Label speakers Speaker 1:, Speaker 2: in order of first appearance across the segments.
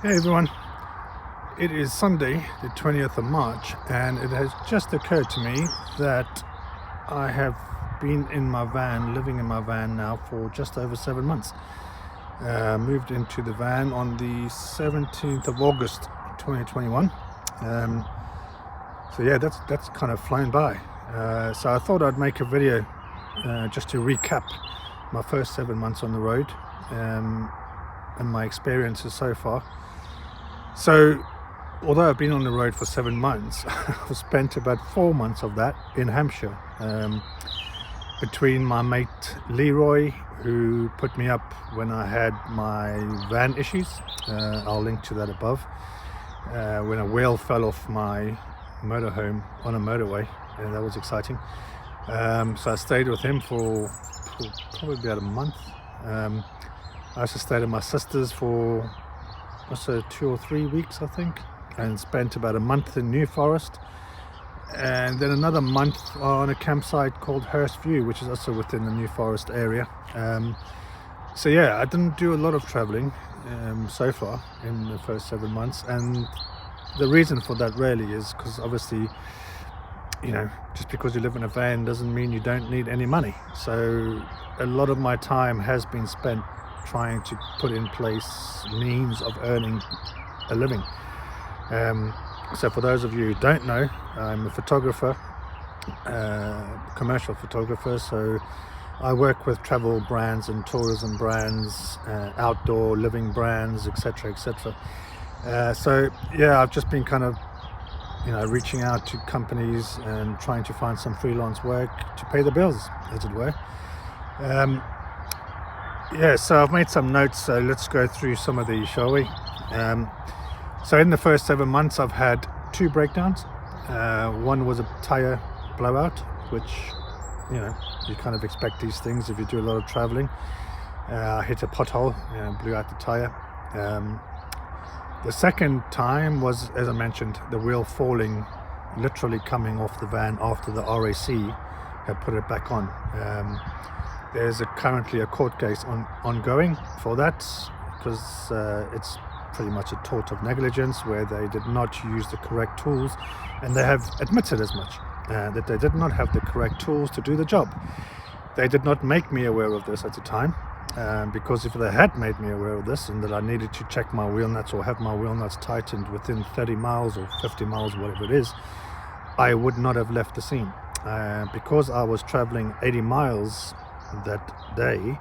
Speaker 1: Hey everyone, it is Sunday the 20th of March and it has just occurred to me that I have been in my van, living in my van now for just over 7 months. Moved into the van on the 17th of August 2021. So yeah, that's kind of flown by. So I thought I'd make a video just to recap my first 7 months on the road and my experiences so far. So, although I've been on the road for 7 months, I've spent about 4 months of that in Hampshire, between my mate Leroy, who put me up when I had my van issues. I'll link to that above. When a wheel fell off my motorhome on a motorway, and that was exciting. So I stayed with him for probably about a month. I also stayed at my sister's for also 2 or 3 weeks, I think, and spent about a month in New Forest, and then another month on a campsite called Hurst View, which is also within the New Forest area. So yeah, I didn't do a lot of traveling so far in the first 7 months, and the reason for that really is because obviously, you know, just because you live in a van doesn't mean you don't need any money. So a lot of my time has been spent trying to put in place means of earning a living. So for those of you who don't know, I'm a photographer, commercial photographer. So I work with travel brands and tourism brands, outdoor living brands, etc., etc. So yeah, I've just been kind of, you know, reaching out to companies and trying to find some freelance work to pay the bills, as it were. Yeah, so I've made some notes, so let's go through some of these, shall we? So in the first 7 months I've had 2 breakdowns. One was a tire blowout, which, you know, you kind of expect these things if you do a lot of traveling. I hit a pothole and blew out the tire. The second time was, as I mentioned, the wheel falling, literally coming off the van after the RAC had put it back on. There's currently a court case ongoing for that, because it's pretty much a tort of negligence where they did not use the correct tools, and they have admitted as much, that they did not have the correct tools to do the job. They did not make me aware of this at the time, because if they had made me aware of this and that I needed to check my wheel nuts or have my wheel nuts tightened within 30 miles or 50 miles, whatever it is, I would not have left the scene. Because I was traveling 80 miles that day,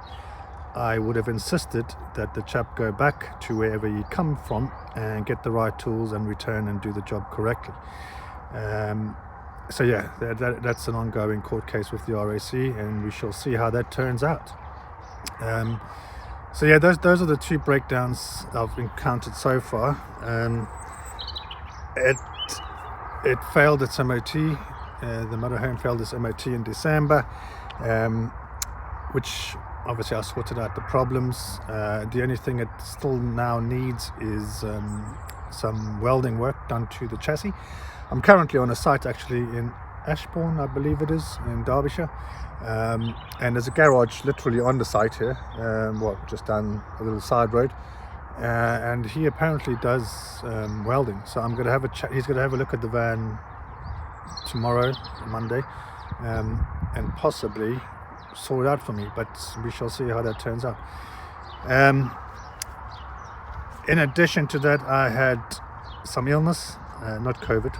Speaker 1: I would have insisted that the chap go back to wherever he come from and get the right tools and return and do the job correctly. So yeah, that's an ongoing court case with the RAC, and we shall see how that turns out. So yeah, those are the 2 breakdowns I've encountered so far. It failed its MOT. The motorhome failed its MOT in December, which obviously I sorted out the problems. The only thing it still now needs is some welding work done to the chassis. I'm currently on a site actually in Ashbourne, I believe it is, in Derbyshire, and there's a garage literally on the site here, just down a little side road, and he apparently does welding. So I'm going to have he's going to have a look at the van tomorrow, Monday, and possibly sort it out for me, but we shall see how that turns out. In addition to that, I had some illness, not COVID.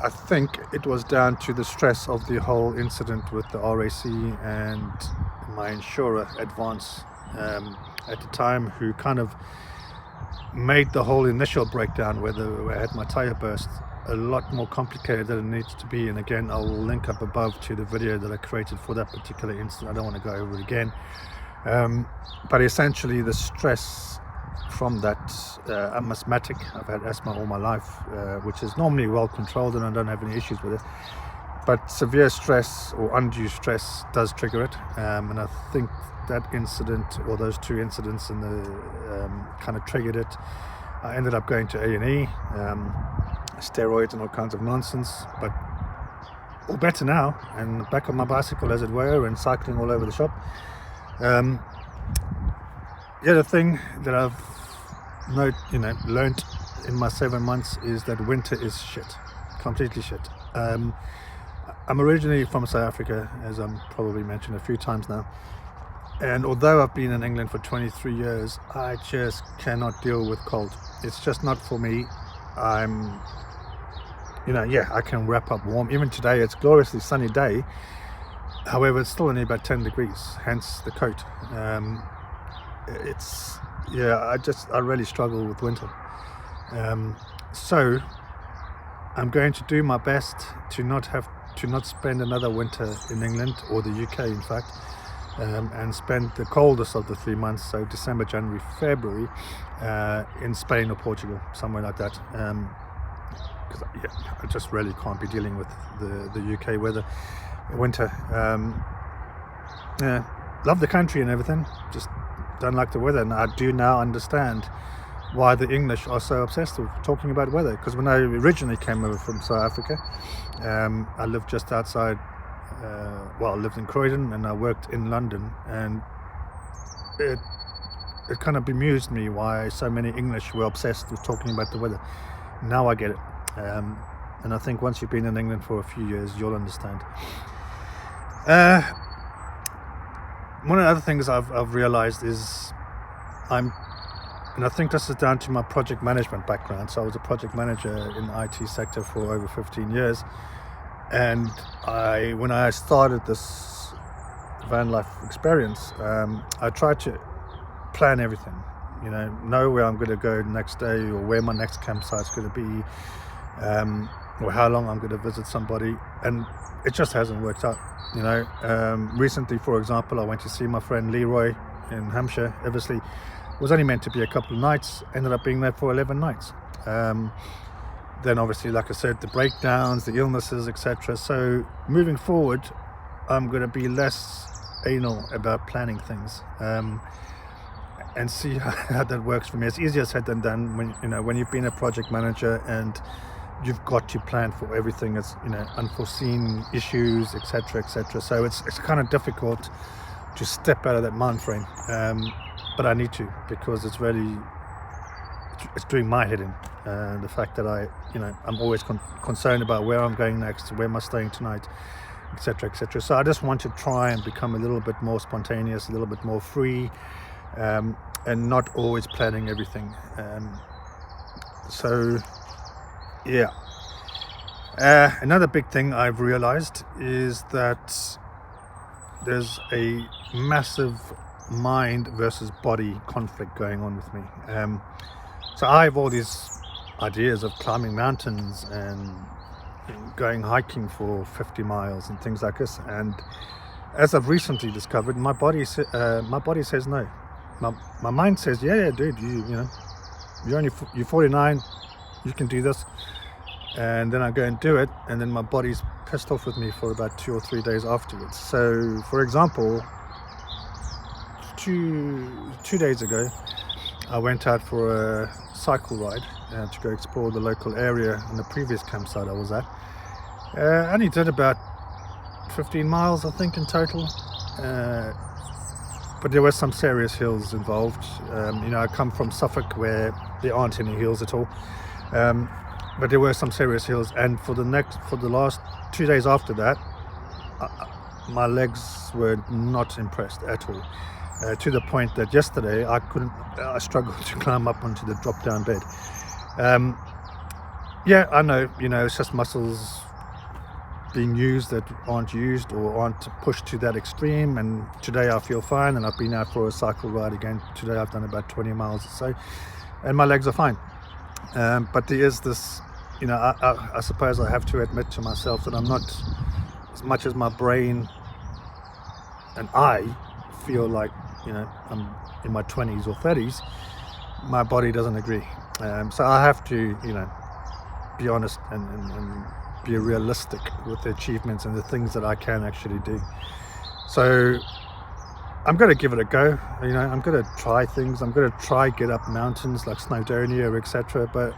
Speaker 1: I think it was down to the stress of the whole incident with the RAC and my insurer, Advance, at the time, who kind of made the whole initial breakdown where I had my tire burst a lot more complicated than it needs to be. And again, I will link up above to the video that I created for that particular incident. I don't want to go over it again, but essentially the stress from that, I'm asthmatic. I've had asthma all my life, which is normally well controlled and I don't have any issues with it, but severe stress or undue stress does trigger it, and I think that incident, or those 2 incidents in the kind of triggered it. I ended up going to A&E, steroids and all kinds of nonsense, but all better now, and back on my bicycle, as it were, and cycling all over the shop. The other thing that I've learnt in my 7 months is that winter is shit, completely shit. I'm originally from South Africa, as I'm probably mentioned a few times now. And although I've been in England for 23 years, I just cannot deal with cold. It's just not for me. I can wrap up warm. Even today, it's gloriously sunny day. However, it's still only about 10 degrees, hence the coat. I really struggle with winter. So I'm going to do my best to not spend another winter in England or the UK, in fact, and spend the coldest of the 3 months, so December, January, February, in Spain or Portugal, somewhere like that. Because I just really can't be dealing with the UK winter. Love the country and everything, just don't like the weather. And I do now understand why the English are so obsessed with talking about weather. Because when I originally came over from South Africa, I lived just outside. I lived in Croydon and I worked in London, and it kind of bemused me why so many English were obsessed with talking about the weather. Now I get it, and I think once you've been in England for a few years, you'll understand. One of the other things I've realized is and I think this is down to my project management background. So I was a project manager in the IT sector for over 15 years. And when I started this van life experience, I tried to plan everything, know where I'm going to go next day, or where my next campsite's going to be, or how long I'm going to visit somebody. And it just hasn't worked out. Recently, for example, I went to see my friend Leroy in Hampshire. Obviously, it was only meant to be a couple of nights, ended up being there for 11 nights. Then obviously, like I said, the breakdowns, the illnesses, etc. So moving forward, I'm going to be less anal about planning things, and see how that works for me. It's easier said than done when you've been a project manager and you've got to plan for everything. It's unforeseen issues, etc. So it's kind of difficult to step out of that mind frame, but I need to, because it's doing my head in. The fact that I'm always concerned about where I'm going next, where am I staying tonight, etc. So I just want to try and become a little bit more spontaneous, a little bit more free, and not always planning everything. Another big thing I've realized is that there's a massive mind versus body conflict going on with me. So I have all these ideas of climbing mountains and going hiking for 50 miles and things like this. And as I've recently discovered, my body says no. My mind says, yeah, dude, you're 49, you can do this. And then I go and do it, and then my body's pissed off with me for about 2 or 3 days afterwards. So, for example, two days ago, I went out for a cycle ride to go explore the local area in the previous campsite I was at. I only did about 15 miles, I think, in total. But there were some serious hills involved. I come from Suffolk, where there aren't any hills at all. But there were some serious hills, and for the last 2 days after that, my legs were not impressed at all. To the point that yesterday I struggled to climb up onto the drop-down bed. I know, it's just muscles being used that aren't used or aren't pushed to that extreme. And today I feel fine, and I've been out for a cycle ride again. Today I've done about 20 miles or so, and my legs are fine. But there is this, I suppose I have to admit to myself that I'm not, as much as my brain and I feel like, I'm in my 20s or 30s, my body doesn't agree. So I have to, be honest and be realistic with the achievements and the things that I can actually do. So I'm going to give it a go. I'm going to try things. I'm going to try get up mountains like Snowdonia, etc. But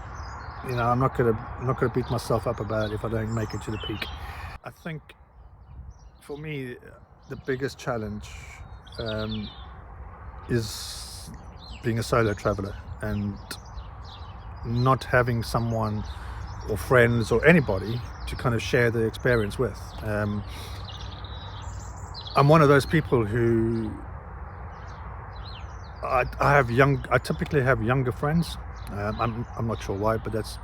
Speaker 1: I'm not going to beat myself up about it if I don't make it to the peak. I think for me, the biggest challenge is being a solo traveler. and not having someone or friends or anybody to kind of share the experience with. I'm one of those people who I typically have younger friends. I'm not sure why, but that's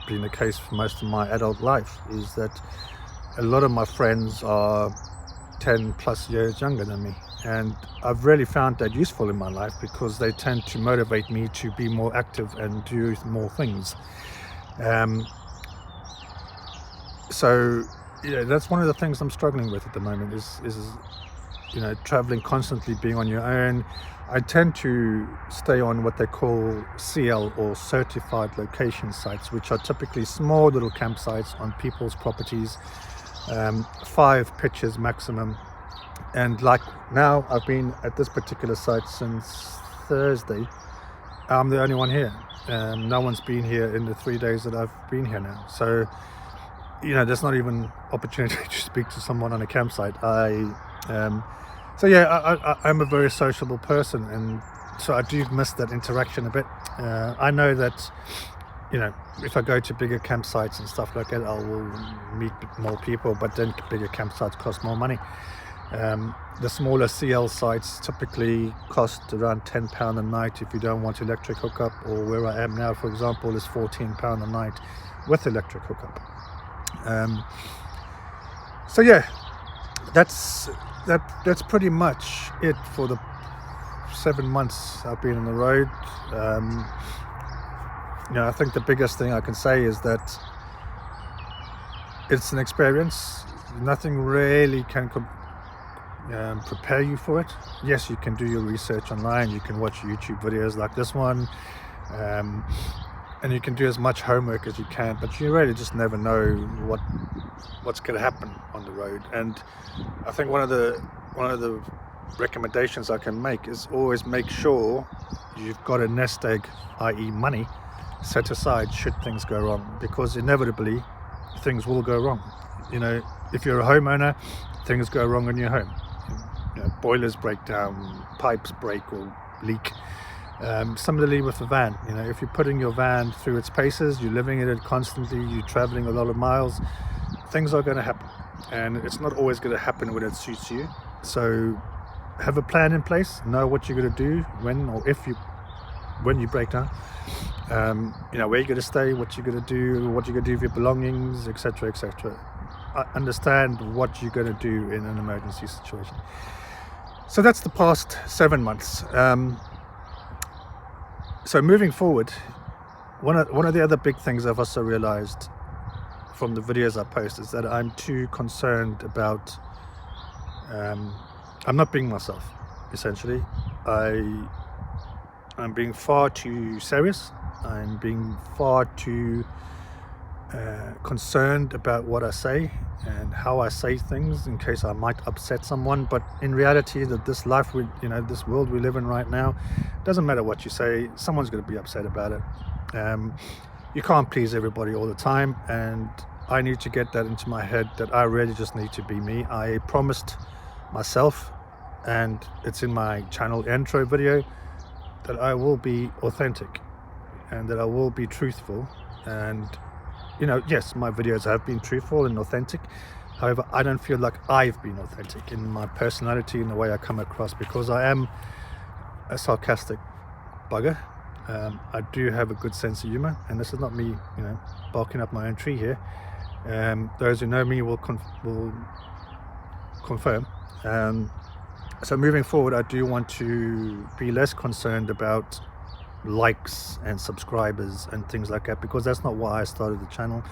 Speaker 1: been the case for most of my adult life, is that a lot of my friends are 10 plus years younger than me, and I've really found that useful in my life because they tend to motivate me to be more active and do more things. So yeah, that's one of the things I'm struggling with at the moment is traveling constantly, being on your own. I tend to stay on what they call CL, or certified location sites, which are typically small little campsites on people's properties, 5 pitches maximum. And like now, I've been at this particular site since Thursday. I'm the only one here. No one's been here in the 3 days that I've been here now. So, there's not even opportunity to speak to someone on a campsite. I'm a very sociable person, and so I do miss that interaction a bit. I know that, if I go to bigger campsites and stuff like that, I will meet more people, but then bigger campsites cost more money. The smaller CL sites typically cost around £10 a night if you don't want electric hookup, or where I am now, for example, is £14 a night with electric hookup. That's pretty much it for the 7 months I've been on the road. I think the biggest thing I can say is that it's an experience. Nothing really can prepare you for it. Yes, you can do your research online, you can watch YouTube videos like this one, and you can do as much homework as you can, but you really just never know what's going to happen on the road. And I think one of the recommendations I can make is always make sure you've got a nest egg, i.e. money, set aside should things go wrong, because inevitably things will go wrong. If you're a homeowner, things go wrong in your home. Boilers break down, pipes break or leak. Similarly with the van, if you're putting your van through its paces, you're living in it constantly, you're traveling a lot of miles, things are going to happen, and it's not always going to happen when it suits you. So have a plan in place, know what you're going to do when you break down, where you're going to stay, what you're going to do with your belongings, etc. Understand what you're going to do in an emergency situation. So that's the past 7 months. So moving forward, one of the other big things I've also realized from the videos I post is that I'm too concerned about, I'm not being myself, essentially. I'm being far too serious. I'm being far too concerned about what I say and how I say things in case I might upset someone. But in reality, that this world we live in right now, doesn't matter what you say, someone's going to be upset about it. You can't please everybody all the time, and I need to get that into my head that I really just need to be me. I promised myself, and it's in my channel intro video, that I will be authentic and that I will be truthful. And yes, my videos have been truthful and authentic. However, I don't feel like I've been authentic in my personality, in the way I come across, because I am a sarcastic bugger. I do have a good sense of humor, and this is not me, barking up my own tree here. Those who know me will confirm. So moving forward, I do want to be less concerned about likes and subscribers and things like that, because that's not why I started the channel.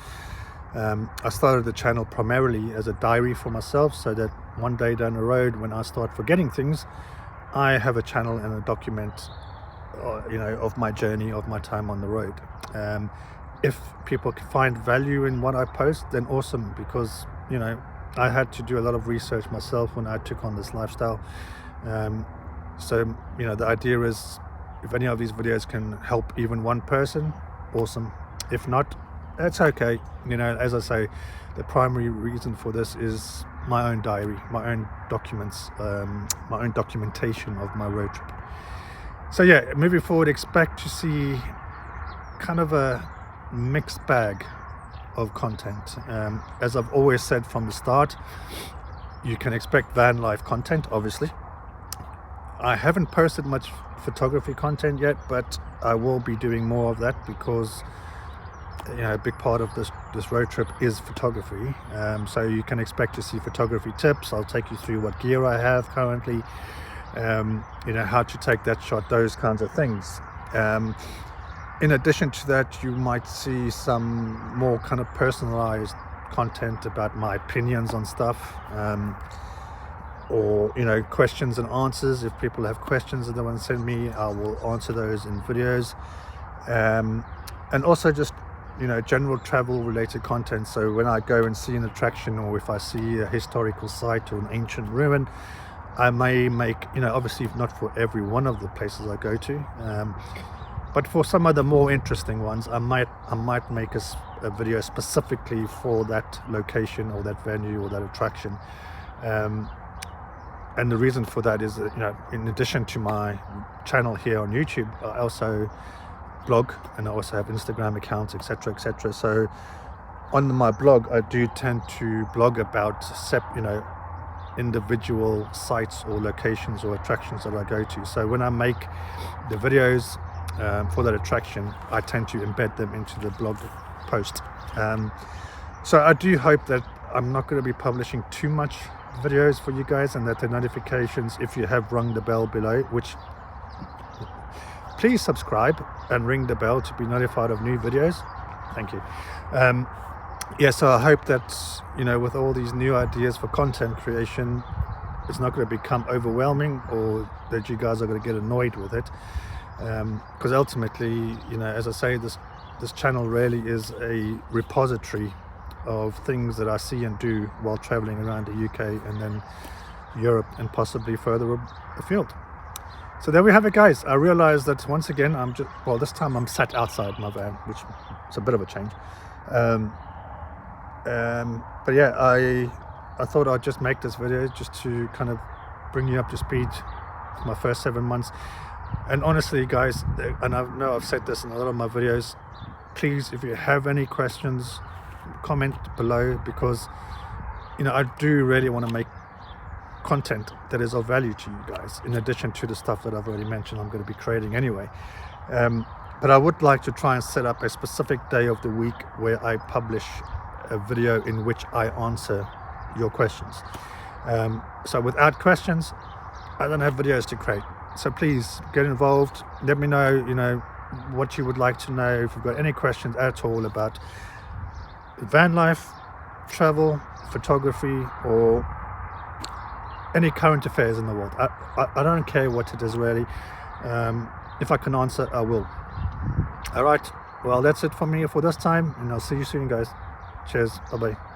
Speaker 1: I started the channel primarily as a diary for myself, so that one day down the road, when I start forgetting things, I have a channel and a document of my journey, of my time on the road. If people can find value in what I post, then awesome, because I had to do a lot of research myself when I took on this lifestyle. So the idea is, if any of these videos can help even one person, awesome. If not, that's okay. As I say, the primary reason for this is my own diary, my own documents, my own documentation of my road trip. So yeah, moving forward, expect to see kind of a mixed bag of content. As I've always said from the start, you can expect van life content, obviously. I haven't posted much photography content yet, but I will be doing more of that because a big part of this road trip is photography. So you can expect to see photography tips. I'll take you through what gear I have currently, how to take that shot, those kinds of things. In addition to that, you might see some more kind of personalized content about my opinions on stuff, or questions and answers. If people have questions that they want to send me, I will answer those in videos, and also just general travel related content. So when I go and see an attraction, or if I see a historical site or an ancient ruin, I may make, obviously not for every one of the places I go to, but for some of the more interesting ones, I might make a video specifically for that location or that venue or that attraction. And the reason for that is that, in addition to my channel here on YouTube, I also blog, and I also have Instagram accounts, etc. So on my blog, I do tend to blog about individual sites or locations or attractions that I go to. So when I make the videos for that attraction, I tend to embed them into the blog post. So I do hope that I'm not going to be publishing too much videos for you guys, and that the notifications, if you have rung the bell below, which please subscribe and ring the bell to be notified of new videos. Thank you. So I hope that with all these new ideas for content creation, it's not going to become overwhelming, or that you guys are going to get annoyed with it, because ultimately, as I say, this channel really is a repository of things that I see and do while traveling around the UK and then Europe and possibly further afield. So there we have it, guys. I realized that once again this time I'm sat outside my van, which is a bit of a change. But yeah, I thought I'd just make this video just to kind of bring you up to speed for my first 7 months. And honestly, guys, and I know I've said this in a lot of my videos, please, if you have any questions, comment below, because I do really want to make content that is of value to you guys, in addition to the stuff that I've already mentioned I'm going to be creating anyway. But I would like to try and set up a specific day of the week where I publish a video in which I answer your questions. So without questions, I don't have videos to create. So please get involved. Let me know, what you would like to know. If you've got any questions at all about van life, travel, photography, or any current affairs in the world. I don't care what it is really. If I can answer, I will. All right, well, that's it for me for this time, and I'll see you soon, guys. Cheers. Bye bye.